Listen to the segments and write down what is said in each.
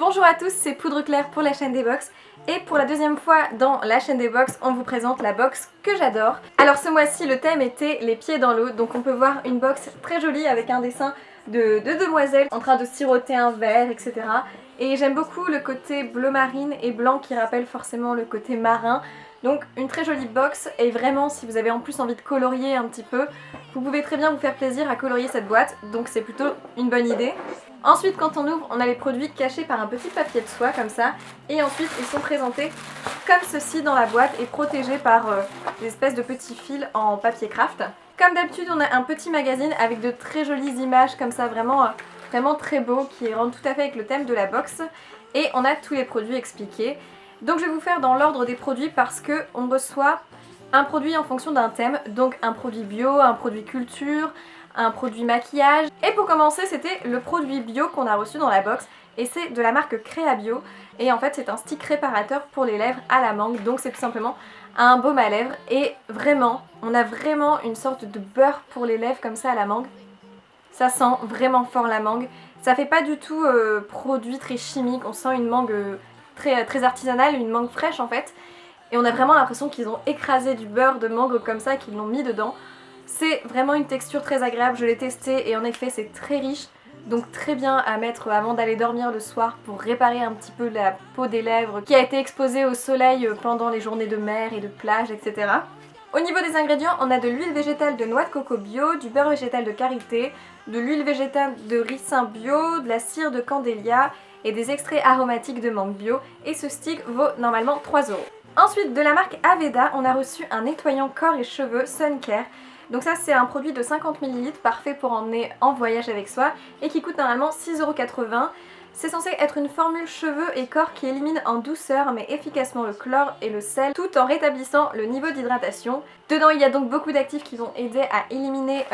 Bonjour à tous, c'est Poudre Claire pour la chaîne des box. Et pour la deuxième fois dans la chaîne des box, on vous présente la box que j'adore. Alors ce mois-ci, le thème était les pieds dans l'eau. Donc on peut voir une box très jolie avec un dessin de deux demoiselles en train de siroter un verre, etc. Et j'aime beaucoup le côté bleu marine et blanc qui rappelle forcément le côté marin. Donc une très jolie box, et vraiment si vous avez en plus envie de colorier un petit peu, vous pouvez très bien vous faire plaisir à colorier cette boîte, donc c'est plutôt une bonne idée. Ensuite quand on ouvre, on a les produits cachés par un petit papier de soie comme ça, et ensuite ils sont présentés comme ceci dans la boîte et protégés par des espèces de petits fils en papier craft. Comme d'habitude on a un petit magazine avec de très jolies images comme ça, vraiment très beau, qui rentre tout à fait avec le thème de la box, et on a tous les produits expliqués. Donc je vais vous faire dans l'ordre des produits parce que on reçoit un produit en fonction d'un thème, donc un produit bio, un produit culture, un produit maquillage. Et pour commencer, c'était le produit bio qu'on a reçu dans la box, et c'est de la marque Créa Bio, et en fait c'est un stick réparateur pour les lèvres à la mangue, donc c'est tout simplement un baume à lèvres, et vraiment, on a vraiment une sorte de beurre pour les lèvres comme ça à la mangue. Ça sent vraiment fort la mangue, ça fait pas du tout produit très chimique, on sent une mangue très artisanale, une mangue fraîche en fait. Et on a vraiment l'impression qu'ils ont écrasé du beurre de mangue comme ça et qu'ils l'ont mis dedans. C'est vraiment une texture très agréable, je l'ai testé et en effet c'est très riche. Donc très bien à mettre avant d'aller dormir le soir pour réparer un petit peu la peau des lèvres qui a été exposée au soleil pendant les journées de mer et de plage, etc. Au niveau des ingrédients, on a de l'huile végétale de noix de coco bio, du beurre végétal de karité, de l'huile végétale de ricin bio, de la cire de candélia et des extraits aromatiques de mangue bio, et ce stick vaut normalement 3 €. Ensuite, de la marque Aveda, on a reçu un nettoyant corps et cheveux Sun Care. Donc ça c'est un produit de 50 ml parfait pour emmener en voyage avec soi et qui coûte normalement 6,80 €. C'est censé être une formule cheveux et corps qui élimine en douceur mais efficacement le chlore et le sel tout en rétablissant le niveau d'hydratation. Dedans il y a donc beaucoup d'actifs qui vont aider à éliminer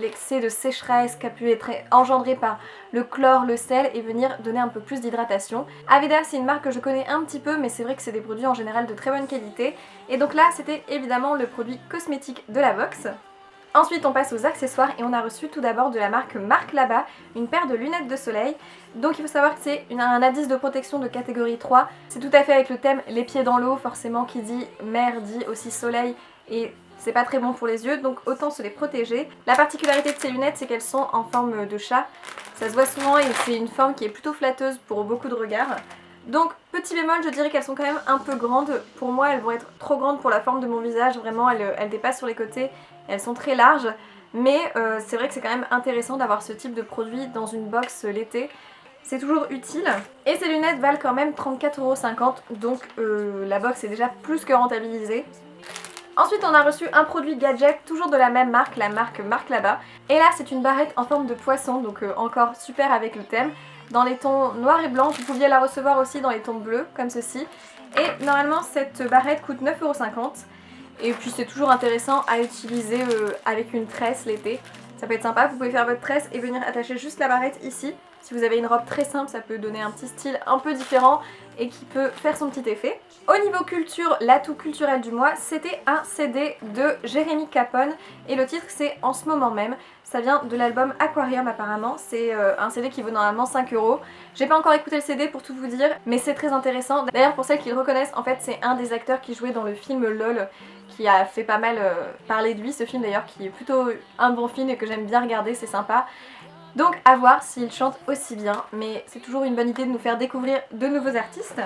l'excès de sécheresse qui a pu être engendré par le chlore, le sel, et venir donner un peu plus d'hydratation. Aveda c'est une marque que je connais un petit peu, mais c'est vrai que c'est des produits en général de très bonne qualité. Et donc là c'était évidemment le produit cosmétique de la box. Ensuite on passe aux accessoires et on a reçu tout d'abord de la marque Marc Là-bas une paire de lunettes de soleil. Donc il faut savoir que c'est un indice de protection de catégorie 3. C'est tout à fait avec le thème les pieds dans l'eau, forcément qui dit mer dit aussi soleil, et c'est pas très bon pour les yeux, donc autant se les protéger. La particularité de ces lunettes c'est qu'elles sont en forme de chat. Ça se voit souvent et c'est une forme qui est plutôt flatteuse pour beaucoup de regards. Donc petit bémol, je dirais qu'elles sont quand même un peu grandes. Pour moi elles vont être trop grandes pour la forme de mon visage, vraiment elles dépassent sur les côtés, elles sont très larges. Mais c'est vrai que c'est quand même intéressant d'avoir ce type de produit dans une box l'été. C'est toujours utile. Et ces lunettes valent quand même 34,50 €, donc la box est déjà plus que rentabilisée. Ensuite on a reçu un produit gadget, toujours de la même marque, la marque Marc Là-bas. Et là c'est une barrette en forme de poisson, donc encore super avec le thème. Dans les tons noir et blanc, vous pouviez la recevoir aussi dans les tons bleus, comme ceci. Et normalement cette barrette coûte 9,50 €. Et puis c'est toujours intéressant à utiliser avec une tresse l'été. Ça peut être sympa, vous pouvez faire votre tresse et venir attacher juste la barrette ici. Si vous avez une robe très simple, ça peut donner un petit style un peu différent et qui peut faire son petit effet. Au niveau culture, l'atout culturel du mois, c'était un CD de Jérémy Capone et le titre c'est En ce moment même. Ça vient de l'album Aquarium apparemment, c'est un CD qui vaut normalement 5 €. J'ai pas encore écouté le CD pour tout vous dire, mais c'est très intéressant. D'ailleurs pour celles qui le reconnaissent, en fait c'est un des acteurs qui jouait dans le film LOL, qui a fait pas mal parler de lui, ce film d'ailleurs qui est plutôt un bon film et que j'aime bien regarder, c'est sympa. Donc à voir s'il chante aussi bien, mais c'est toujours une bonne idée de nous faire découvrir de nouveaux artistes.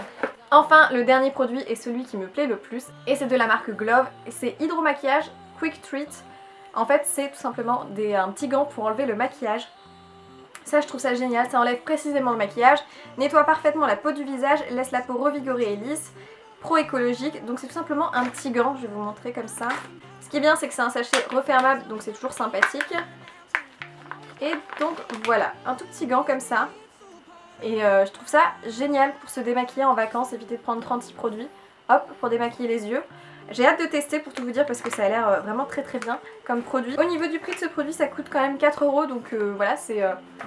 Enfin, le dernier produit est celui qui me plaît le plus, et c'est de la marque Glove, et c'est Hydro Maquillage Quick Treat. En fait c'est tout simplement un petit gant pour enlever le maquillage. Ça je trouve ça génial, ça enlève précisément le maquillage, nettoie parfaitement la peau du visage, laisse la peau revigorée et lisse, pro-écologique. Donc c'est tout simplement un petit gant, je vais vous montrer comme ça. Ce qui est bien c'est que c'est un sachet refermable, donc c'est toujours sympathique. Et donc voilà, un tout petit gant comme ça. Et je trouve ça génial pour se démaquiller en vacances, éviter de prendre 36 produits. Hop, pour démaquiller les yeux. J'ai hâte de tester pour tout vous dire parce que ça a l'air vraiment très bien comme produit. Au niveau du prix de ce produit, ça coûte quand même 4 €, donc voilà, c'est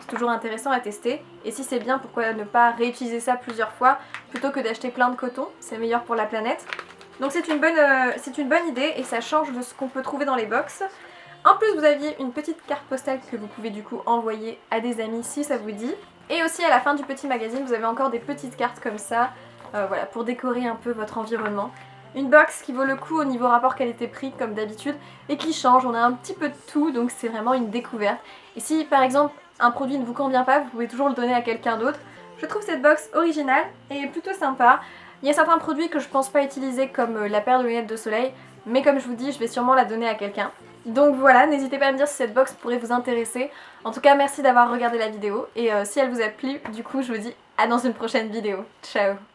toujours intéressant à tester. Et si c'est bien, pourquoi ne pas réutiliser ça plusieurs fois plutôt que d'acheter plein de coton, c'est meilleur pour la planète. Donc c'est une bonne idée et ça change de ce qu'on peut trouver dans les box. En plus vous aviez une petite carte postale que vous pouvez du coup envoyer à des amis si ça vous dit. Et aussi à la fin du petit magazine vous avez encore des petites cartes comme ça, voilà, pour décorer un peu votre environnement. Une box qui vaut le coup au niveau rapport qualité-prix comme d'habitude et qui change, on a un petit peu de tout donc c'est vraiment une découverte. Et si par exemple un produit ne vous convient pas, vous pouvez toujours le donner à quelqu'un d'autre. Je trouve cette box originale et plutôt sympa. Il y a certains produits que je pense pas utiliser comme la paire de lunettes de soleil, mais comme je vous dis, je vais sûrement la donner à quelqu'un. Donc voilà, n'hésitez pas à me dire si cette box pourrait vous intéresser. En tout cas, merci d'avoir regardé la vidéo et si elle vous a plu, du coup je vous dis à dans une prochaine vidéo. Ciao!